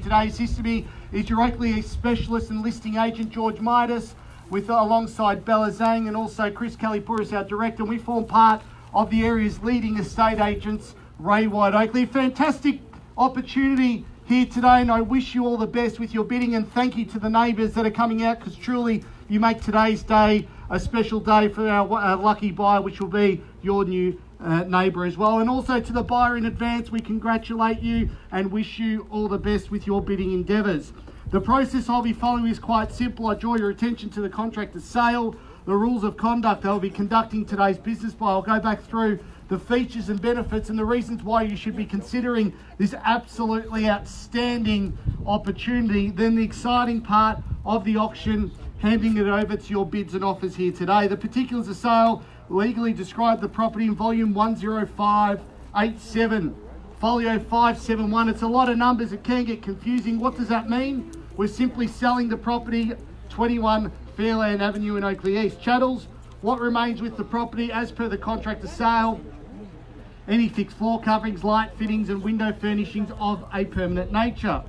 Today, assisting me is your Oakleigh specialist and listing agent, George Midas, alongside Bella Zhang and also Chris Kelly-Pouris, our director. And we form part of the area's leading estate agents, Ray White Oakleigh. Fantastic opportunity here today, and I wish you all the best with your bidding, and thank you to the neighbours that are coming out, because truly you make today's day a special day for our lucky buyer, which will be your new neighbour as well. And also to the buyer in advance, we congratulate you and wish you all the best with your bidding endeavours. The process I'll be following is quite simple. I draw your attention to the contract of sale, the rules of conduct I'll be conducting today's business by. I'll go back through the features and benefits and the reasons why you should be considering this absolutely outstanding opportunity. Then the exciting part of the auction, handing it over to your bids and offers here today. The particulars of sale legally describe the property in volume 10587, folio 571. It's a lot of numbers, it can get confusing. What does that mean? We're simply selling the property 21 Fairland Avenue in Oakleigh East. Chattels, what remains with the property as per the contract of sale? Any fixed floor coverings, light fittings and window furnishings of a permanent nature.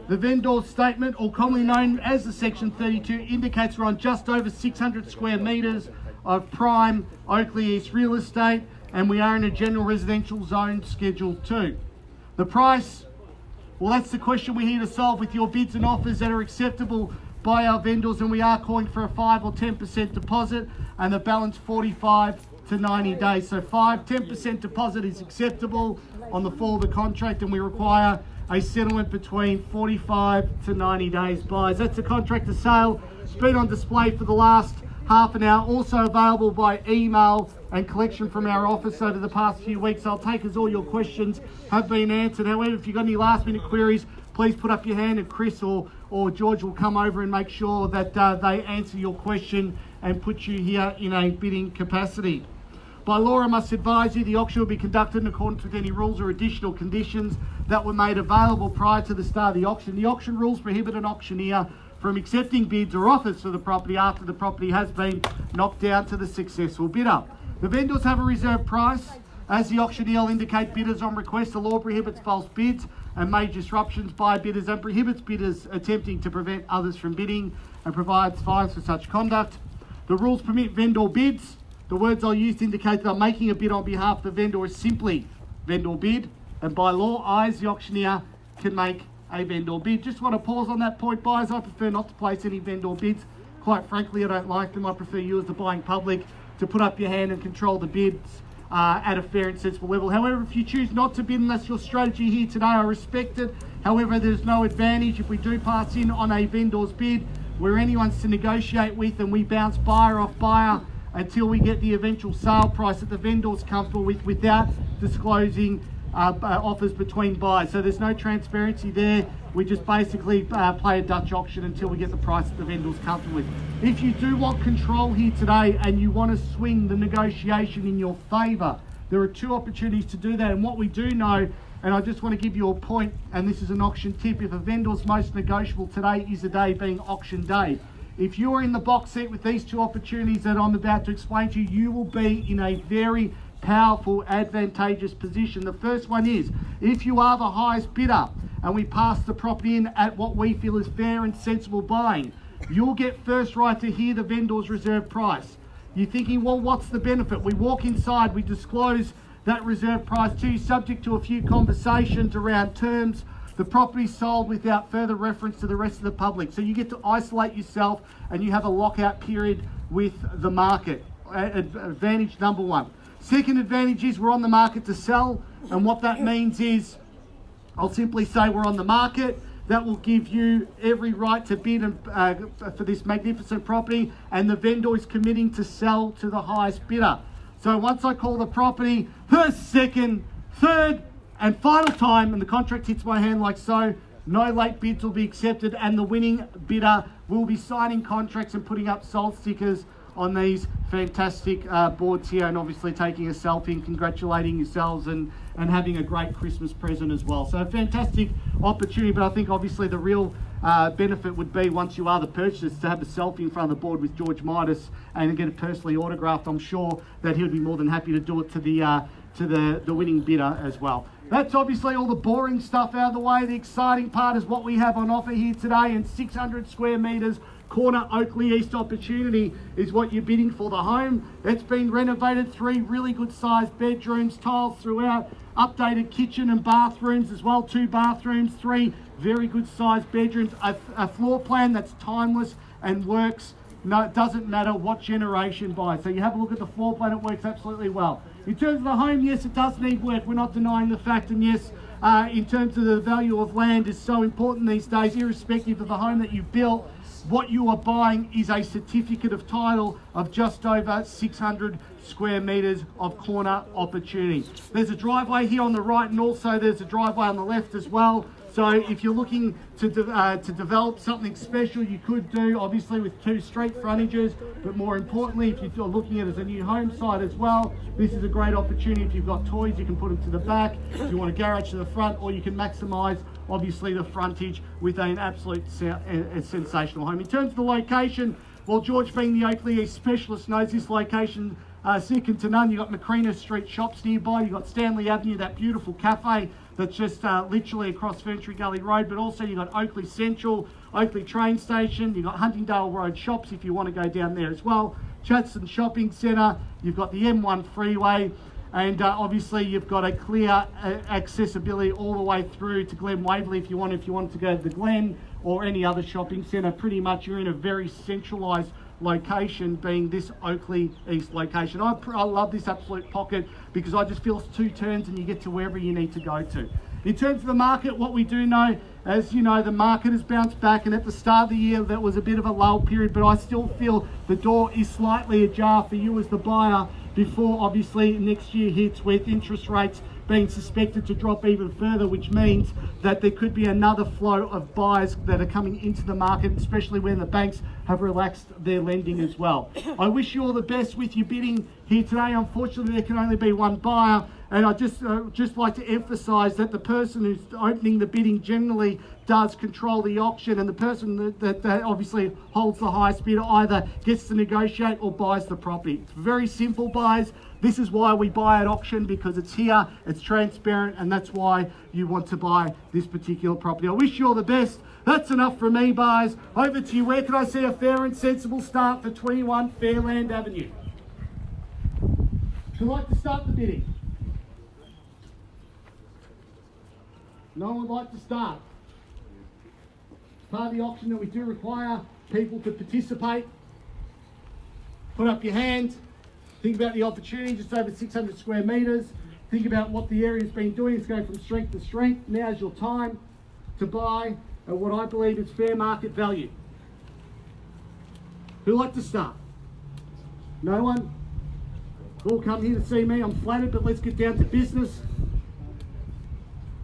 The vendor's statement, or commonly known as the Section 32, indicates we're on just over 600 square metres of prime Oakleigh East real estate, and we are in a general residential zone Schedule 2. The price, well, that's the question we're here to solve with your bids and offers that are acceptable by our vendors, and we are calling for a 5 or 10% deposit and the balance 45 to 90 days. So 10% deposit is acceptable on the fall of the contract, and we require a settlement between 45 to 90 days buys. That's the contract of sale. It's been on display for the last half an hour, also available by email and collection from our office over the past few weeks. I'll take as all your questions have been answered. However, if you've got any last minute queries, please put up your hand and Chris or George will come over and make sure that they answer your question and put you here in a bidding capacity. By law, I must advise you the auction will be conducted in accordance with any rules or additional conditions that were made available prior to the start of the auction. The auction rules prohibit an auctioneer from accepting bids or offers for the property after the property has been knocked down to the successful bidder. The vendors have a reserve price. As the auctioneer will indicate bidders on request, the law prohibits false bids and major disruptions by bidders and prohibits bidders attempting to prevent others from bidding and provides fines for such conduct. The rules permit vendor bids. The words I'll use to indicate that I'm making a bid on behalf of the vendor is simply vendor bid, and by law, I as the auctioneer can make a vendor bid. Just want to pause on that point, buyers. I prefer not to place any vendor bids. Quite frankly, I don't like them. I prefer you as the buying public to put up your hand and control the bids at a fair and sensible level. However, if you choose not to bid and that's your strategy here today, I respect it. However, there's no advantage if we do pass in on a vendor's bid where anyone's to negotiate with and we bounce buyer off buyer until we get the eventual sale price that the vendor's comfortable with without disclosing offers between buyers. So there's no transparency there. We just basically play a Dutch auction until we get the price that the vendor's comfortable with. If you do want control here today and you want to swing the negotiation in your favour, there are two opportunities to do that. And what we do know, and I just want to give you a point, and this is an auction tip, if a vendor's most negotiable today is the day being auction day. If you're in the box seat with these two opportunities that I'm about to explain to you, you will be in a very powerful, advantageous position. The first one is, if you are the highest bidder and we pass the property in at what we feel is fair and sensible buying, you'll get first right to hear the vendor's reserve price. You're thinking, well, what's the benefit? We walk inside, we disclose that reserve price to you, subject to a few conversations around terms. The property's sold without further reference to the rest of the public. So you get to isolate yourself and you have a lockout period with the market. Advantage number one. Second advantage is we're on the market to sell, and what that means is, I'll simply say we're on the market. That will give you every right to bid for this magnificent property, and the vendor is committing to sell to the highest bidder. So once I call the property first, second, third, and final time, and the contract hits my hand like so, no late bids will be accepted, and the winning bidder will be signing contracts and putting up sold stickers on these fantastic boards here, and obviously taking a selfie and congratulating yourselves and having a great Christmas present as well. So a fantastic opportunity, but I think obviously the real benefit would be, once you are the purchasers, to have a selfie in front of the board with George Midas and get it personally autographed. I'm sure that he'll be more than happy to do it to the winning bidder as well. That's obviously all the boring stuff out of the way. The exciting part is what we have on offer here today, and 600 square metres corner Oakleigh East opportunity is what you're bidding for the home. It's been renovated, 3 really good sized bedrooms, tiles throughout, updated kitchen and bathrooms as well, 2 bathrooms, 3 very good sized bedrooms, a floor plan that's timeless and works. No, it doesn't matter what generation buys. So you have a look at the floor plan, it works absolutely well. In terms of the home, yes, it does need work. We're not denying the fact, and yes, in terms of the value of land is so important these days, irrespective of the home that you built. What you are buying is a certificate of title of just over 600 square metres of corner opportunity. There's a driveway here on the right, and also there's a driveway on the left as well. So if you're looking to develop something special, you could do, obviously, with 2 street frontages, but more importantly, if you're looking at it as a new home site as well, this is a great opportunity. If you've got toys, you can put them to the back. If you want a garage to the front, or you can maximise, obviously, the frontage with an absolute sensational home. In terms of the location, well, George, being the Oakleigh East specialist, knows this location second to none. You've got Macrina Street shops nearby, you've got Stanley Avenue, that beautiful cafe that's just literally across Ferntree Gully Road, but also you've got Oakleigh Central, Oakleigh train station, you've got Huntingdale Road shops if you want to go down there as well, Chadston Shopping Centre, you've got the M1 freeway, and obviously you've got a clear accessibility all the way through to Glen Waverley if you want to go to the Glen or any other shopping centre. Pretty much you're in a very centralised location, being this Oakleigh East location. I love this absolute pocket because I just feel it's 2 turns and you get to wherever you need to go to. In terms of the market, what we do know, as you know, the market has bounced back, and at the start of the year that was a bit of a lull period, but I still feel the door is slightly ajar for you as the buyer before obviously next year hits, with interest rates being suspected to drop even further, which means that there could be another flow of buyers that are coming into the market, especially when the banks have relaxed their lending as well. I wish you all the best with your bidding here today. Unfortunately, there can only be one buyer, and I just like to emphasise that the person who's opening the bidding generally does control the auction, and the person that obviously holds the highest bid either gets to negotiate or buys the property. It's very simple, buyers. This is why we buy at auction, because it's here, it's transparent, and that's why you want to buy this particular property. I wish you all the best. That's enough from me, buyers. Over to you. Where can I see a fair and sensible start for 21 Fairland Avenue? Who'd like to start the bidding? No one would like to start. Part of the auction that we do require people to participate. Put up your hand. Think about the opportunity, just over 600 square metres. Think about what the area's been doing. It's going from strength to strength. Now's your time to buy at what I believe is fair market value. Who'd like to start? No one? All come here to see me. I'm flattered, but let's get down to business.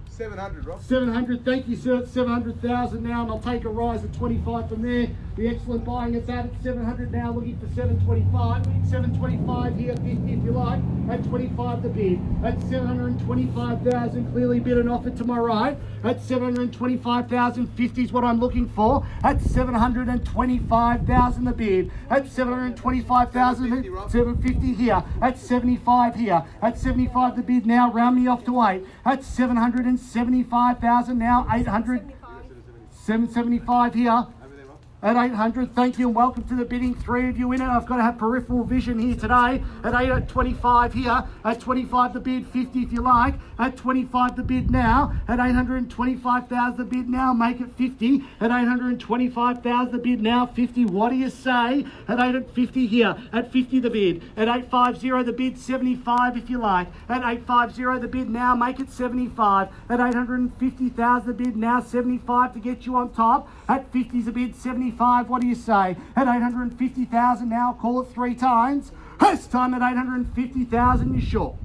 700, Rob. 700, thank you, sir. It's 700,000 now, and I'll take a rise at 25 from there. The excellent buying is at 700 now, looking for 725. 725 here, 50 if you like. At 25 the bid. At 725,000, clearly bid and offered to my right. At 725,000, 50 is what I'm looking for. At 725,000 the bid. At 725,000, 750 here. At 75 here. At 75 the bid now, round me off to 8. At 775,000 now, 800. 775 here. At 800, thank you and welcome to the bidding. 3 of you in it. I've got to have peripheral vision here today. At 825 here. At 25 the bid, 50 if you like. At 25 the bid now. At 825,000 the bid now, make it 50. At 825,000 the bid now, 50. What do you say? At 850 here. At 50 the bid. At 850 the bid, 75 if you like. At 850 the bid now, make it 75. At 850,000 the bid now, 75 to get you on top. At 50 the bid, 75. What do you say? At 850,000 now, call it 3 times. First time at 850,000, you're short.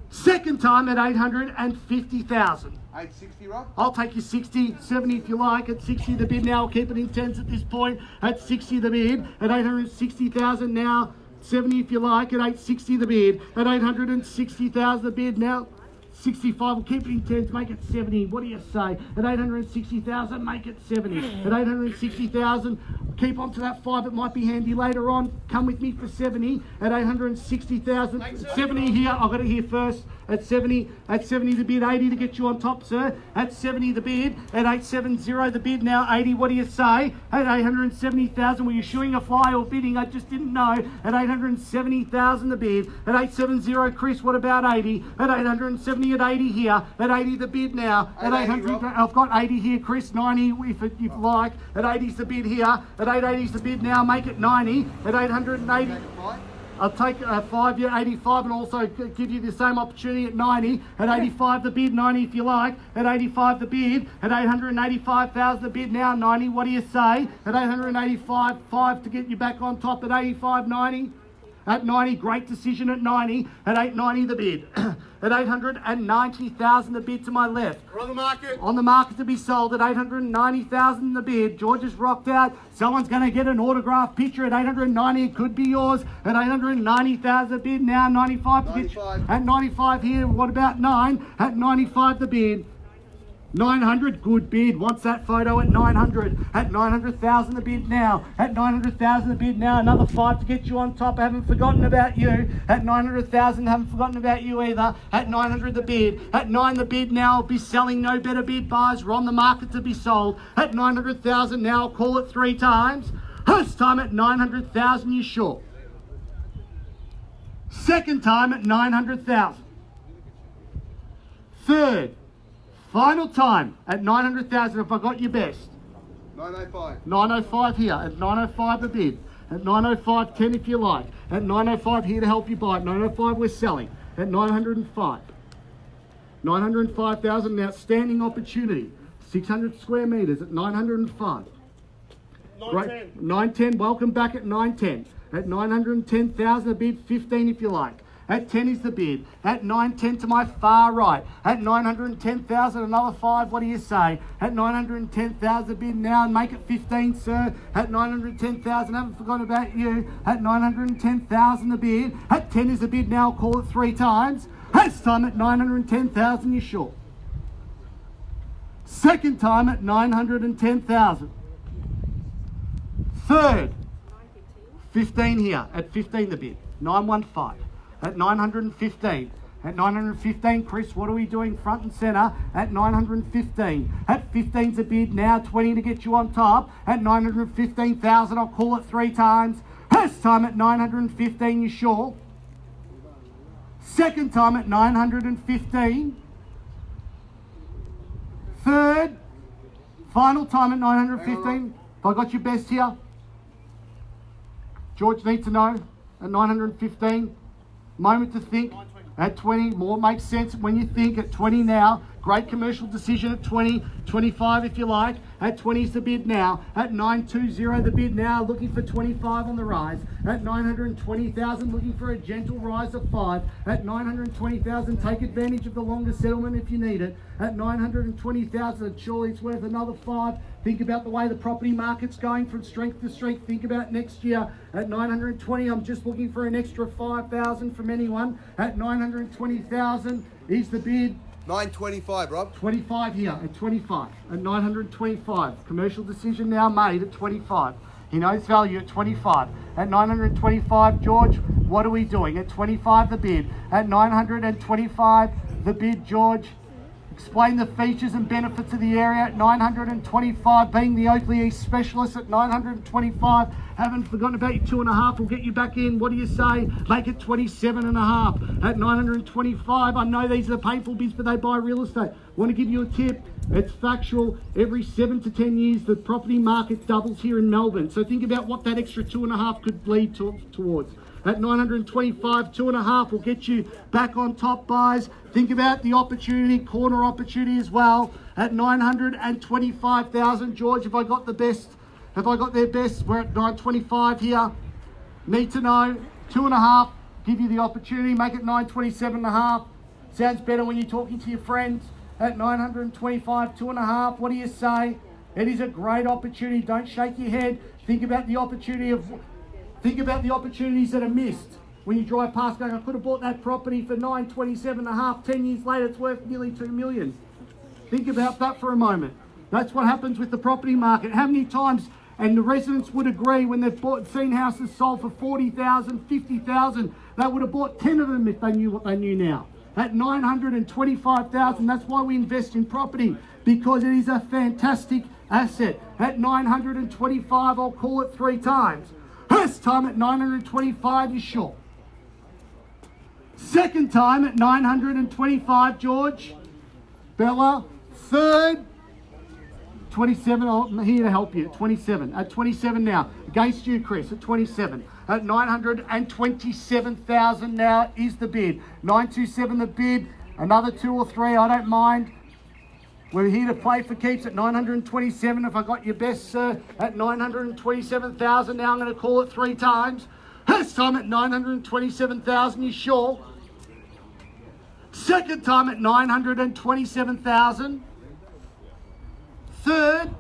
Second time at 850,000. 860, Rob? I'll take you 60, 70 if you like. At 60 the bid now, I'll keep it intense at this point. At 60 the bid. At 860,000 now, 70 if you like. At 860 the bid. At 860,000 the bid now. 65, we'll keep it intense, make it 70. What do you say? At 860,000, make it 70. At 860,000, keep on to that 5, it might be handy later on. Come with me for 70. At 860,000, 70 here, I've got it here first. At 70 the bid, 80 to get you on top, sir. At 70 the bid, at 870 the bid, now 80, what do you say? At 870,000, were you shooing a fly or bidding? I just didn't know. At 870,000 the bid, at 870, Chris, what about 80? At 870 at 80 here, at 80 the bid now, at 800, I've got 80 here, Chris, 90 if you like, at 80's the bid here, at 880's the bid now, make it 90, at 880. I'll take 5, yeah, 85, and also give you the same opportunity at 90. At 85 the bid, 90 if you like. At 85 the bid, at 885,000 the bid now, 90. What do you say? At 885, 5 to get you back on top. At 85, 90. At 90, great decision at 90. At 890 the bid. At 890,000 the bid to my left. We're on the market. On the market to be sold at 890,000 the bid. George has rocked out. Someone's going to get an autographed picture at 890. It could be yours. At 890,000 the bid now. 95 to get you. At 95 here. What about 9? At 95 the bid. 900, good bid. Wants that photo at 900. At 900,000 the bid now. At 900,000 the bid now. Another 5 to get you on top. I haven't forgotten about you. At 900,000, haven't forgotten about you either. At 900 the bid. At 9 the bid now. I'll be selling, no better bid buyers. We're on the market to be sold. At 900,000 now. I'll call it 3 times. This time at 900,000, you sure? Second time at 900,000. Third. Final time at 900,000 if I got your best. 905. 905 here. At 905 the bid. At 905, 10 if you like. At 905 here to help you buy. At 905 we're selling. At 905. 905,000, an outstanding opportunity. 600 square metres at 905. 910. 910, welcome back at 910. At 910,000 a bid, 15 if you like. At 10 is the bid. At 910 to my far right. At 910,000, another 5. What do you say? At 910,000 a bid now, and make it 15, sir. At 910,000, haven't forgotten about you. At 910,000 the bid. At 10 is the bid now. Call it 3 times. This time at 910,000, you sure? Second time at 910,000. Third, 15 here. At 15 the bid. 915. At 915. At 915, Chris, what are we doing front and centre? At 915. At 15's a bid now, 20 to get you on top. At 915,000, I'll call it 3 times. This time at 915, you sure? Second time at 915. Third, final time at 915. Have I got your best here? George needs to know. At 915. Moment to think. At 20, more makes sense when you think. At 20 now, great commercial decision at 20, 25 if you like. At 20 is the bid now. At 920 the bid now, looking for 25 on the rise. At 920,000, looking for a gentle rise of 5. At 920,000, take advantage of the longer settlement if you need it. At 920,000, surely it's worth another 5. Think about the way the property market's going from strength to strength. Think about next year. At 920, I'm just looking for an extra 5,000 from anyone. At 920,000 is the bid. 925, Rob. 25 here at 25. At 925. Commercial decision now made at 25. He knows value at 25. At 925, George, what are we doing? At 25 the bid. At 925 the bid, George. Explain the features and benefits of the area at 925, being the Oakleigh East specialist at 925. Haven't forgotten about your 2.5. We'll get you back in. What do you say? Make it 27.5 at 925. I know these are the painful bids, but they buy real estate. Want to give you a tip. It's factual. Every 7 to 10 years, the property market doubles here in Melbourne. So think about what that extra 2.5 could lead towards. At 925, 2.5 will get you back on top, buys. Think about the opportunity, corner opportunity as well. At 925,000, George, have I got the best? Have I got their best? We're at 925 here. Need to know. 2.5, give you the opportunity. Make it 927.5. Sounds better when you're talking to your friends. At 925, 2.5, what do you say? It is a great opportunity. Don't shake your head. Think about the opportunity of... Think about the opportunities that are missed when you drive past going, I could have bought that property for 927.5. 10 years later, it's worth nearly 2 million. Think about that for a moment. That's what happens with the property market. How many times, and the residents would agree when they've seen houses sold for 40,000, 50,000, they would have bought 10 of them if they knew what they knew now. at $925,000. That's why we invest in property, because it is a fantastic asset. At $925, I'll call it 3 times. First time at $925, you sure? Second time at $925, George. Bella. Third, 27. I'm here to help you. 27. At 27 now. Against you, Chris. At 27. At $927,000 now is the bid. 927 the bid. Another 2 or 3. I don't mind. We're here to play for keeps at 927. If I got your best, sir, at 927,000. Now I'm going to call it 3 times. First time at 927,000. You sure? Second time at 927,000. Third,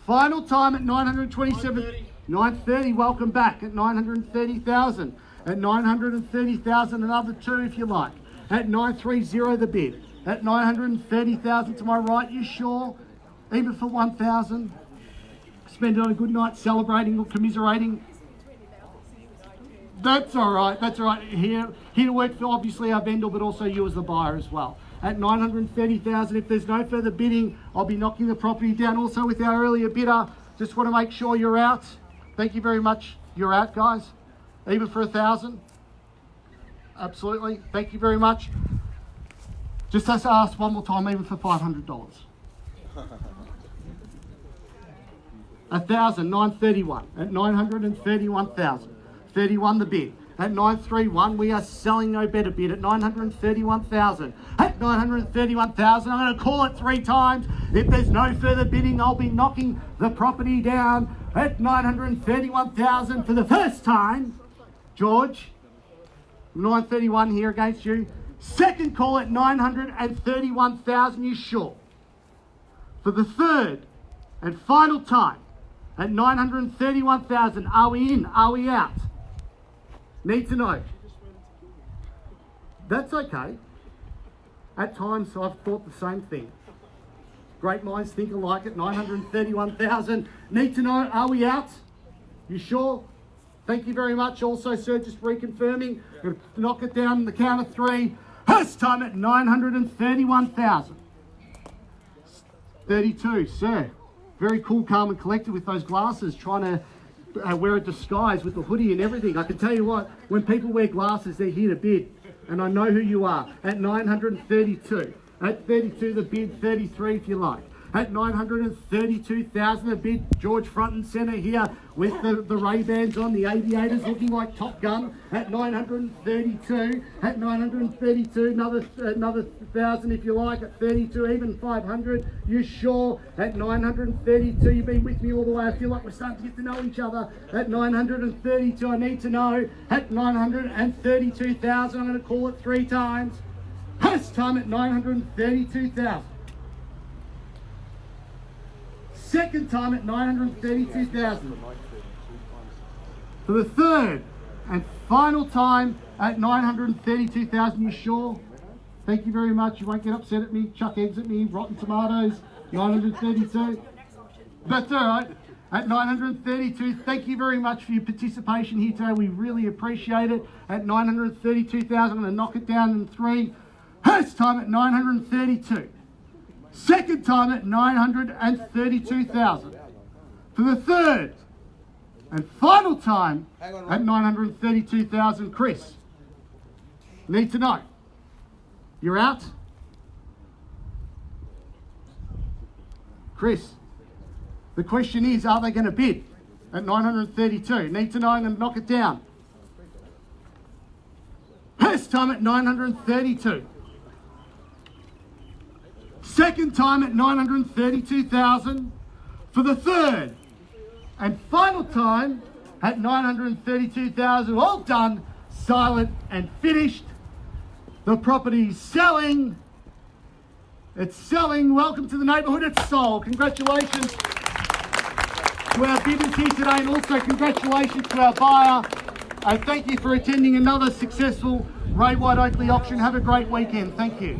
final time at 927. 930. Welcome back at 930,000. At 930,000, another 2 if you like. At 930 the bid. At 930,000 to my right. You sure? Even for 1,000. Spend it on a good night celebrating or commiserating. That's all right. That's all right. Here to work for obviously our vendor, but also you as the buyer as well. At 930,000. If there's no further bidding, I'll be knocking the property down. Also with our earlier bidder, just want to make sure you're out. Thank you very much. You're out, guys. Even for 1,000. Absolutely. Thank you very much. Just has to ask one more time, even for $500. 1,000, 931. At 931,000. 31 the bid. At 931, we are selling no better bid at 931,000. At 931,000, I'm going to call it 3 times. If there's no further bidding, I'll be knocking the property down at 931,000 for the first time. George, 931 here against you. Second call at 931,000, you sure? For the third and final time at 931,000, are we in? Are we out? Need to know. That's okay. At times I've thought the same thing. Great minds think alike at 931,000. Need to know, are we out? You sure? Thank you very much. Also, sir, just reconfirming. We'll knock it down on the count of 3. First time at 931,000. 32, sir. Very cool, calm and collected with those glasses, trying to wear a disguise with the hoodie and everything. I can tell you what, when people wear glasses, they're here to bid. And I know who you are. At 932. At 32 the bid, 33 if you like. At 932,000 the bid, George front and centre here with the Ray-Bans on, the aviators looking like Top Gun. At 932. At 932, another 1,000 if you like. At 32, even 500. You sure? At 932, you've been with me all the way. I feel like we're starting to get to know each other. At 932, I need to know. At 932,000, I'm going to call it 3 times. First time at 932,000. Second time at 932,000. For the third and final time at 932,000. You sure? Thank you very much. You won't get upset at me, chuck eggs at me, rotten tomatoes. 932. That's all right. At 932, thank you very much for your participation here today. We really appreciate it. At 932,000, I'm going to knock it down in 3. First time at 932. Second time at 932,000. For the third and final time at 932,000. Chris, need to know. You're out? Chris, the question is, are they going to bid at 932? Need to know, I'm going to knock it down. First time at 932. Second time at 932,000 for the third and final time at 932,000. All done, silent and finished. The property's selling. It's selling. Welcome to the neighbourhood. It's sold. Congratulations to our bidders here today, and also congratulations to our buyer. And thank you for attending another successful Ray White Oakleigh auction. Have a great weekend. Thank you.